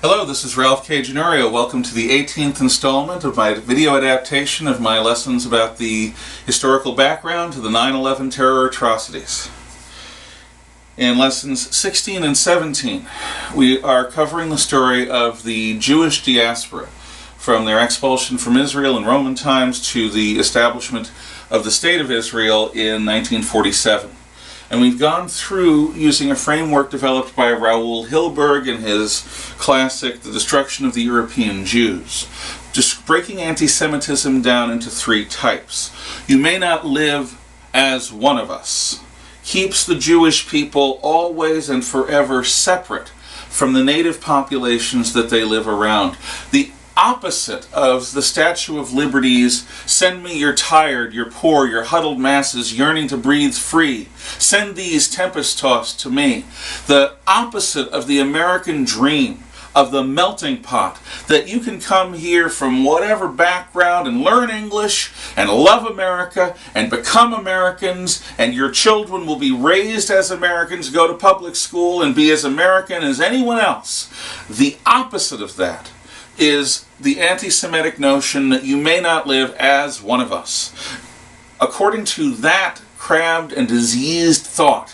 Hello, this is Ralph K. Ginorio. Welcome to the 18th installment of my video adaptation of my lessons about the historical background to the 9/11 terror atrocities. In lessons 16 and 17, we are covering the story of the Jewish diaspora from their expulsion from Israel in Roman times to the establishment of the State of Israel in 1947. And we've gone through using a framework developed by Raoul Hilberg in his classic, The Destruction of the European Jews, just breaking anti-Semitism down into three types. You may not live as one of us. Keeps the Jewish people always and forever separate from the native populations that they live around. The opposite of the Statue of Liberty's, "Send me your tired, your poor, your huddled masses yearning to breathe free. Send these tempest-tossed to me." The opposite of the American dream of the melting pot, that you can come here from whatever background and learn English and love America and become Americans, and your children will be raised as Americans, go to public school and be as American as anyone else. The opposite of that is the anti-Semitic notion that you may not live as one of us. According to that crabbed and diseased thought,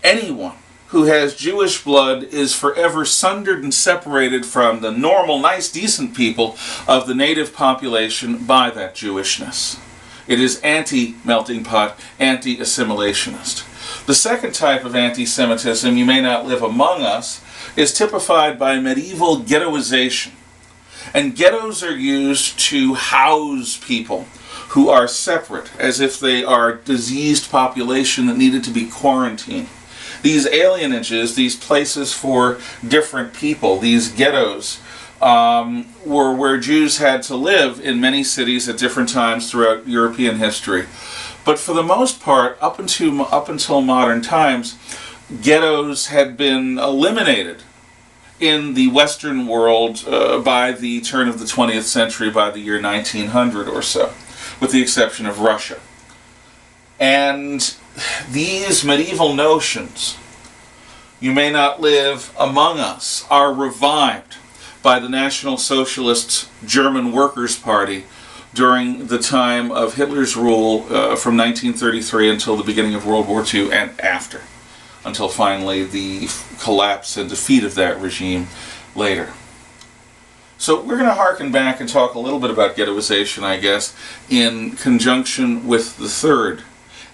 anyone who has Jewish blood is forever sundered and separated from the normal, nice, decent people of the native population by that Jewishness. It is anti-melting pot, anti-assimilationist. The second type of anti-Semitism, "you may not live among us," is typified by medieval ghettoization. And ghettos are used to house people who are separate, as if they are a diseased population that needed to be quarantined. These alienages, these places for different people, these ghettos, were where Jews had to live in many cities at different times throughout European history. But for the most part, up until modern times, ghettos had been eliminated in the Western world by the turn of the 20th century, by the year 1900 or so, with the exception of Russia. And these medieval notions, "you may not live among us," are revived by the National Socialist German Workers' Party during the time of Hitler's rule from 1933 until the beginning of World War II and after, until finally the collapse and defeat of that regime later. So we're going to harken back and talk a little bit about ghettoization, I guess, in conjunction with the third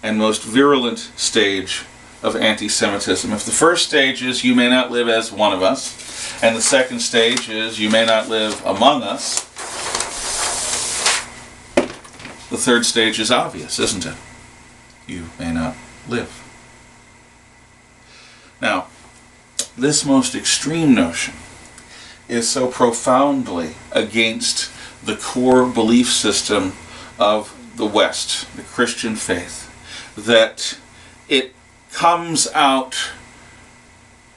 and most virulent stage of anti-Semitism. If the first stage is "you may not live as one of us," and the second stage is "you may not live among us," the third stage is obvious, isn't it? You may not live. Now, this most extreme notion is so profoundly against the core belief system of the West, the Christian faith, that it comes out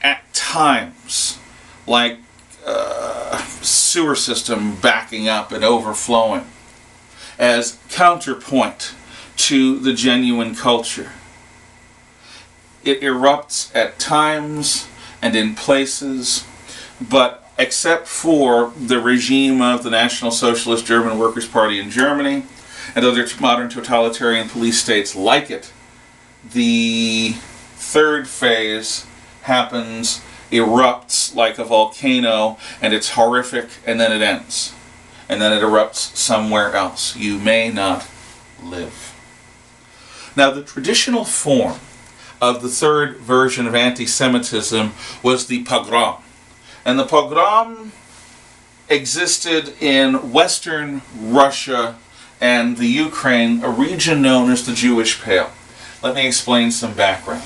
at times like a sewer system backing up and overflowing as counterpoint to the genuine culture. It erupts at times and in places, but except for the regime of the National Socialist German Workers' Party in Germany and other modern totalitarian police states like it, the third phase happens, erupts like a volcano, and it's horrific, and then it ends. And then it erupts somewhere else. You may not live. Now, the traditional form of the third version of anti-Semitism was the pogrom. And the pogrom existed in Western Russia and the Ukraine, a region known as the Jewish Pale. Let me explain some background.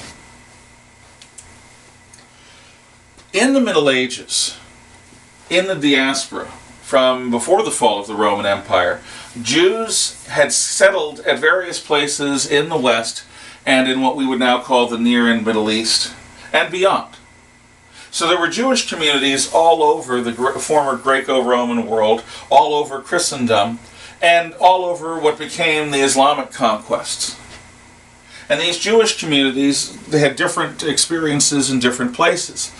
In the Middle Ages, in the diaspora, from before the fall of the Roman Empire, Jews had settled at various places in the West and in what we would now call the Near and Middle East, and beyond. So there were Jewish communities all over the former Greco-Roman world, all over Christendom, and all over what became the Islamic conquests. And these Jewish communities, they had different experiences in different places.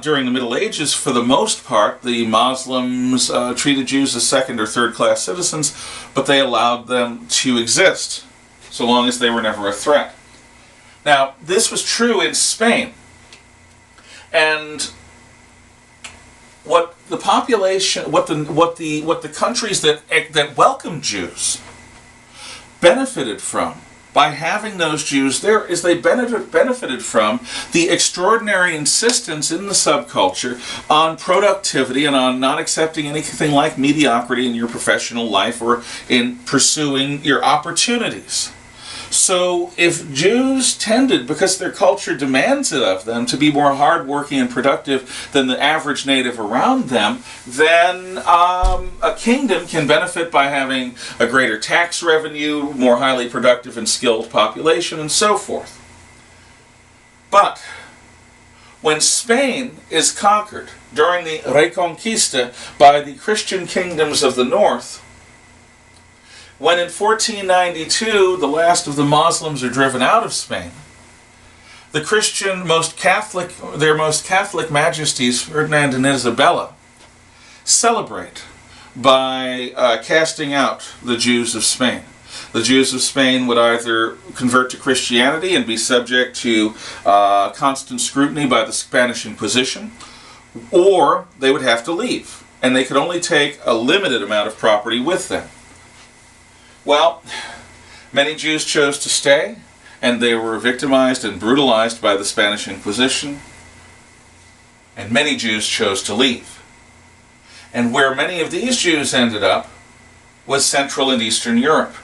During the Middle Ages, for the most part, the Muslims treated Jews as second or third class citizens, but they allowed them to exist, so long as they were never a threat. Now, this was true in Spain, and what the population, what the countries that welcomed Jews benefited from by having those Jews there is they benefited from the extraordinary insistence in the subculture on productivity and on not accepting anything like mediocrity in your professional life or in pursuing your opportunities. So if Jews tended, because their culture demands it of them, to be more hardworking and productive than the average native around them, then a kingdom can benefit by having a greater tax revenue, more highly productive and skilled population, and so forth. But when Spain is conquered during the Reconquista by the Christian kingdoms of the north, when in 1492 the last of the Muslims are driven out of Spain, the their most Catholic majesties, Ferdinand and Isabella, celebrate by casting out the Jews of Spain. The Jews of Spain would either convert to Christianity and be subject to constant scrutiny by the Spanish Inquisition, or they would have to leave, and they could only take a limited amount of property with them. Well, many Jews chose to stay, and they were victimized and brutalized by the Spanish Inquisition, and many Jews chose to leave. And where many of these Jews ended up was Central and Eastern Europe.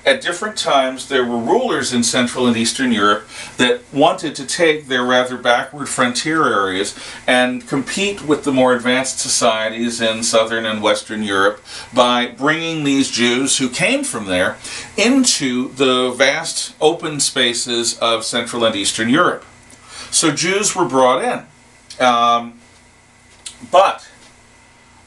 At different times, there were rulers in Central and Eastern Europe that wanted to take their rather backward frontier areas and compete with the more advanced societies in Southern and Western Europe by bringing these Jews who came from there into the vast open spaces of Central and Eastern Europe. So Jews were brought in. But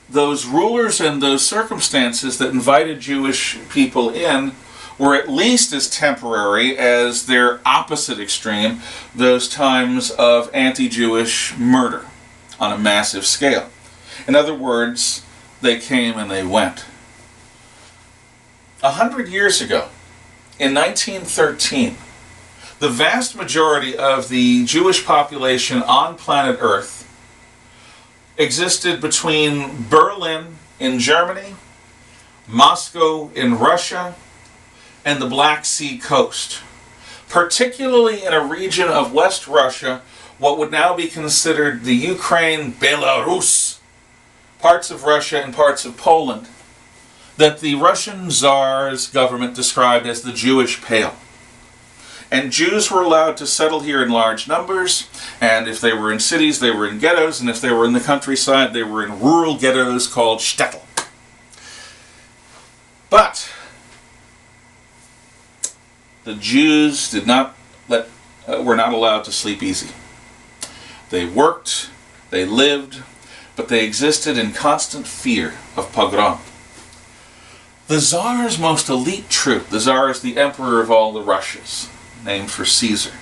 those rulers and those circumstances that invited Jewish people in were at least as temporary as their opposite extreme, those times of anti-Jewish murder on a massive scale. In other words, they came and they went. 100 years ago, in 1913, the vast majority of the Jewish population on planet Earth existed between Berlin in Germany, Moscow in Russia, and the Black Sea coast, particularly in a region of West Russia, what would now be considered the Ukraine, Belarus, parts of Russia and parts of Poland, that the Russian Tsar's government described as the Jewish Pale. And Jews were allowed to settle here in large numbers, and if they were in cities, they were in ghettos, and if they were in the countryside, they were in rural ghettos called shtetl. But the Jews were not allowed to sleep easy. They worked, they lived, but they existed in constant fear of pogrom. The Tsar's most elite troop, the Tsar is the emperor of all the Russias, named for Caesar.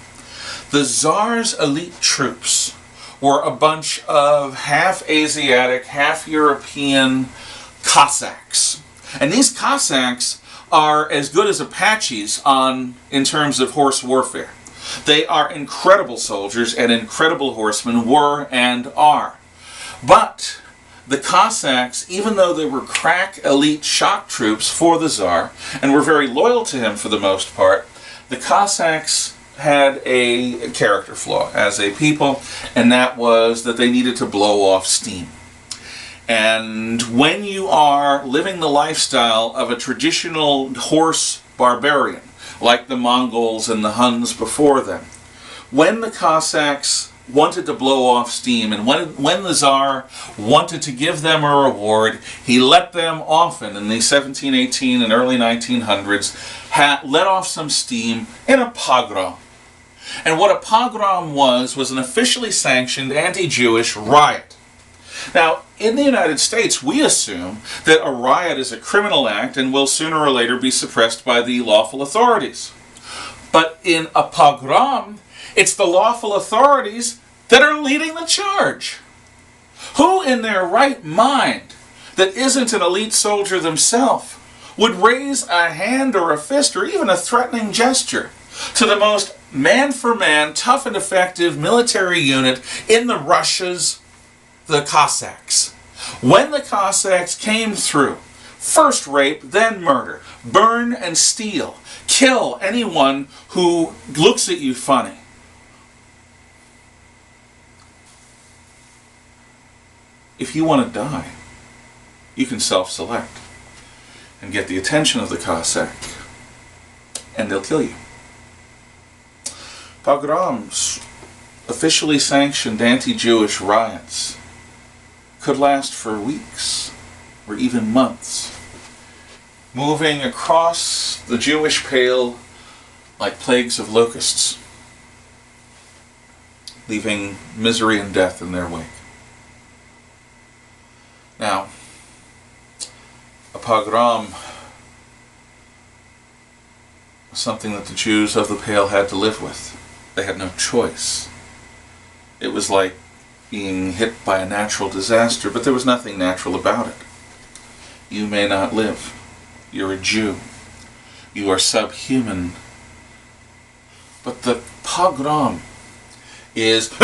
The Tsar's elite troops were a bunch of half-Asiatic, half-European Cossacks. And these Cossacks are as good as Apaches in terms of horse warfare. They are incredible soldiers and incredible horsemen, were and are. But the Cossacks, even though they were crack elite shock troops for the Tsar, and were very loyal to him for the most part, the Cossacks had a character flaw as a people, and that was that they needed to blow off steam. And when you are living the lifestyle of a traditional horse barbarian, like the Mongols and the Huns before them, when the Cossacks wanted to blow off steam, and when the Tsar wanted to give them a reward, he let them often, in the 1718 and early 1900s, let off some steam in a pogrom. And what a pogrom was an officially sanctioned anti-Jewish riot. Now, in the United States, we assume that a riot is a criminal act and will sooner or later be suppressed by the lawful authorities. But in a pogrom, it's the lawful authorities that are leading the charge. Who in their right mind, that isn't an elite soldier themselves, would raise a hand or a fist or even a threatening gesture to the most man-for-man, tough and effective military unit in the Russias, the Cossacks? When the Cossacks came through, first rape, then murder, burn and steal, kill anyone who looks at you funny. If you want to die, you can self-select and get the attention of the Cossack, and they'll kill you. Pogroms, officially sanctioned anti-Jewish riots, could last for weeks or even months, moving across the Jewish Pale like plagues of locusts, leaving misery and death in their wake. Now, a pogrom was something that the Jews of the Pale had to live with. They had no choice. It was like being hit by a natural disaster, but there was nothing natural about it. You may not live. You're a Jew. You are subhuman. But the pogrom is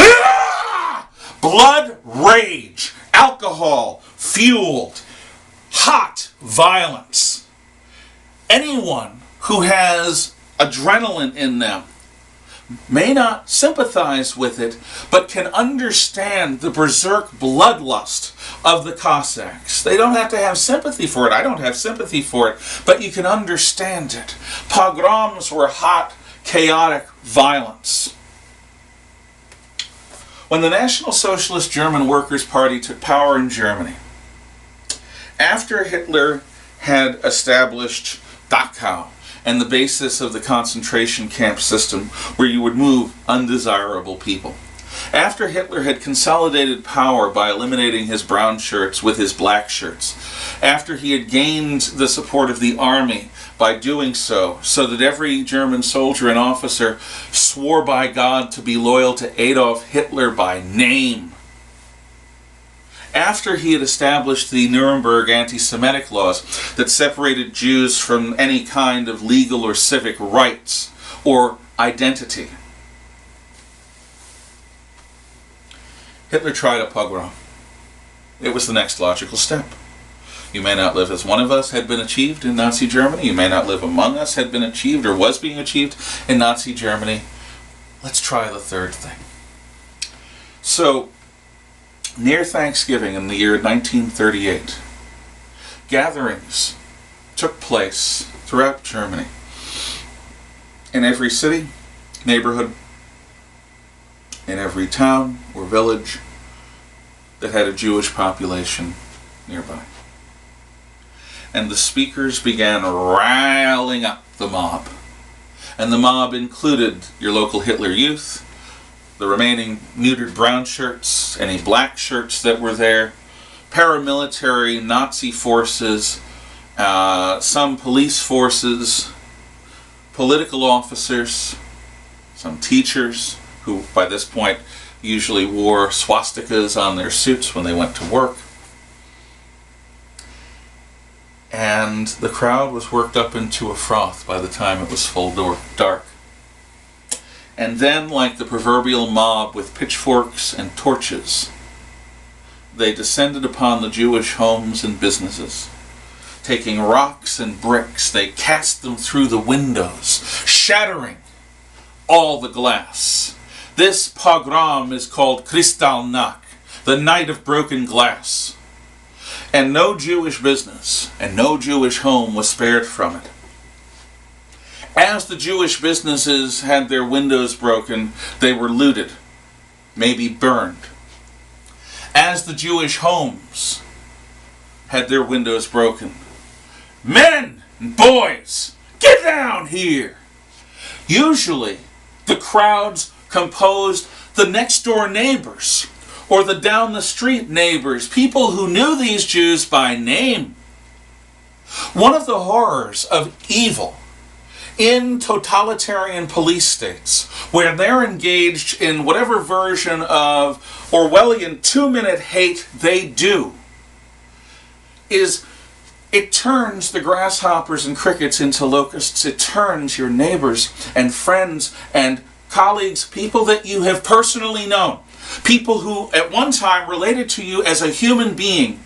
blood rage, alcohol fueled, hot violence. Anyone who has adrenaline in them may not sympathize with it, but can understand the berserk bloodlust of the Cossacks. They don't have to have sympathy for it. I don't have sympathy for it, but you can understand it. Pogroms were hot, chaotic violence. When the National Socialist German Workers' Party took power in Germany, after Hitler had established Dachau and the basis of the concentration camp system where you would move undesirable people, after Hitler had consolidated power by eliminating his brown shirts with his black shirts, after he had gained the support of the army by doing so that every German soldier and officer swore by God to be loyal to Adolf Hitler by name, after he had established the Nuremberg anti-Semitic laws that separated Jews from any kind of legal or civic rights or identity, Hitler tried a pogrom. It was the next logical step. You may not live as one of us had been achieved in Nazi Germany. You may not live among us had been achieved or was being achieved in Nazi Germany. Let's try the third thing. So, near Thanksgiving in the year 1938, gatherings took place throughout Germany. In every city, neighborhood, in every town or village that had a Jewish population nearby. And the speakers began riling up the mob. And the mob included your local Hitler Youth, the remaining neutered brown shirts, any black shirts that were there, paramilitary Nazi forces, some police forces, political officers, some teachers who by this point usually wore swastikas on their suits when they went to work. And the crowd was worked up into a froth by the time it was full dark. And then, like the proverbial mob with pitchforks and torches, they descended upon the Jewish homes and businesses. Taking rocks and bricks, they cast them through the windows, shattering all the glass. This pogrom is called Kristallnacht, the night of broken glass. And no Jewish business and no Jewish home was spared from it. As the Jewish businesses had their windows broken, they were looted, maybe burned. As the Jewish homes had their windows broken, men and boys, get down here! Usually, the crowds composed the next door neighbors or the down the street neighbors, people who knew these Jews by name. One of the horrors of evil in totalitarian police states, where they're engaged in whatever version of Orwellian two-minute hate they do, is it turns the grasshoppers and crickets into locusts. It turns your neighbors and friends and colleagues, people that you have personally known, people who at one time related to you as a human being,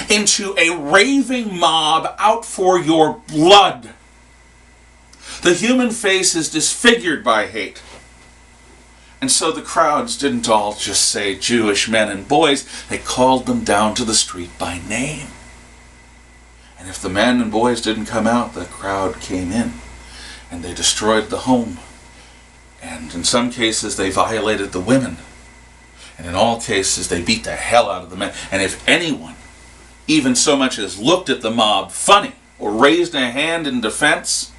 into a raving mob out for your blood. The human face is disfigured by hate. And so the crowds didn't all just say Jewish men and boys, they called them down to the street by name. And if the men and boys didn't come out, the crowd came in, and they destroyed the home. And in some cases, they violated the women. And in all cases, they beat the hell out of the men. And if anyone even so much as looked at the mob funny or raised a hand in defense,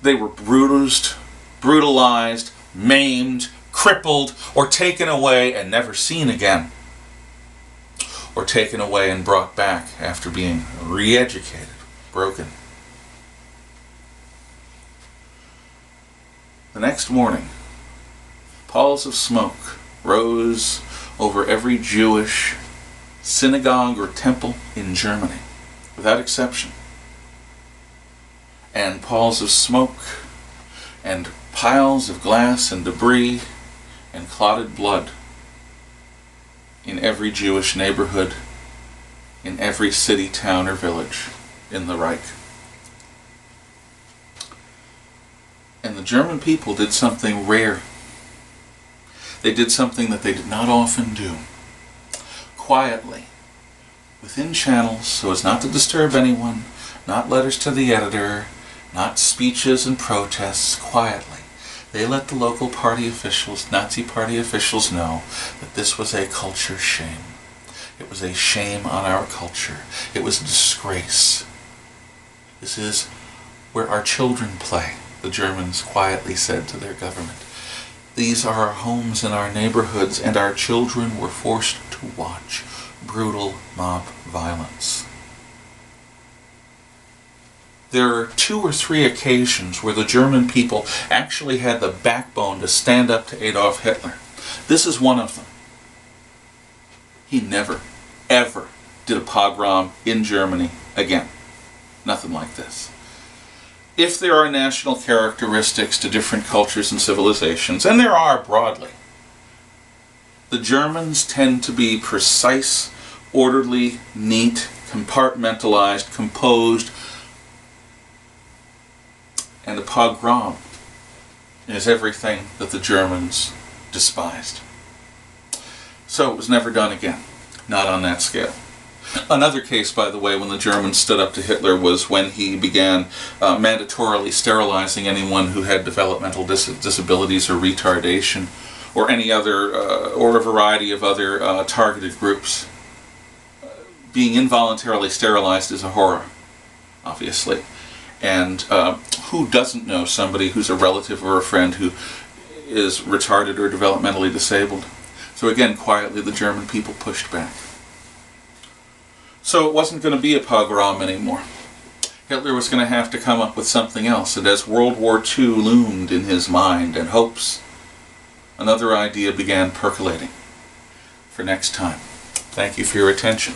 they were bruised, brutalized, maimed, crippled, or taken away and never seen again. Or taken away and brought back after being re-educated, broken. The next morning, palls of smoke rose over every Jewish synagogue or temple in Germany, without exception. And palls of smoke and piles of glass and debris and clotted blood in every Jewish neighborhood, in every city, town, or village in the Reich. And the German people did something rare. They did something that they did not often do. Quietly, within channels, so as not to disturb anyone, not letters to the editor, not speeches and protests, quietly, they let the local party officials, Nazi party officials, know that this was a culture shame. It was a shame on our culture. It was a disgrace. This is where our children play, the Germans quietly said to their government. These are our homes and our neighborhoods, and our children were forced to watch brutal mob violence. There are 2 or 3 occasions where the German people actually had the backbone to stand up to Adolf Hitler. This is one of them. He never, ever did a pogrom in Germany again. Nothing like this. If there are national characteristics to different cultures and civilizations, and there are broadly, the Germans tend to be precise, orderly, neat, compartmentalized, composed, and a pogrom is everything that the Germans despised. So it was never done again, not on that scale. Another case, by the way, when the Germans stood up to Hitler was when he began mandatorily sterilizing anyone who had developmental disabilities or retardation, or any other, or a variety of other targeted groups. Being involuntarily sterilized is a horror, obviously. And who doesn't know somebody who's a relative or a friend who is retarded or developmentally disabled? So again, quietly, the German people pushed back. So it wasn't going to be a pogrom anymore. Hitler was going to have to come up with something else, and as World War II loomed in his mind and hopes, another idea began percolating for next time. Thank you for your attention.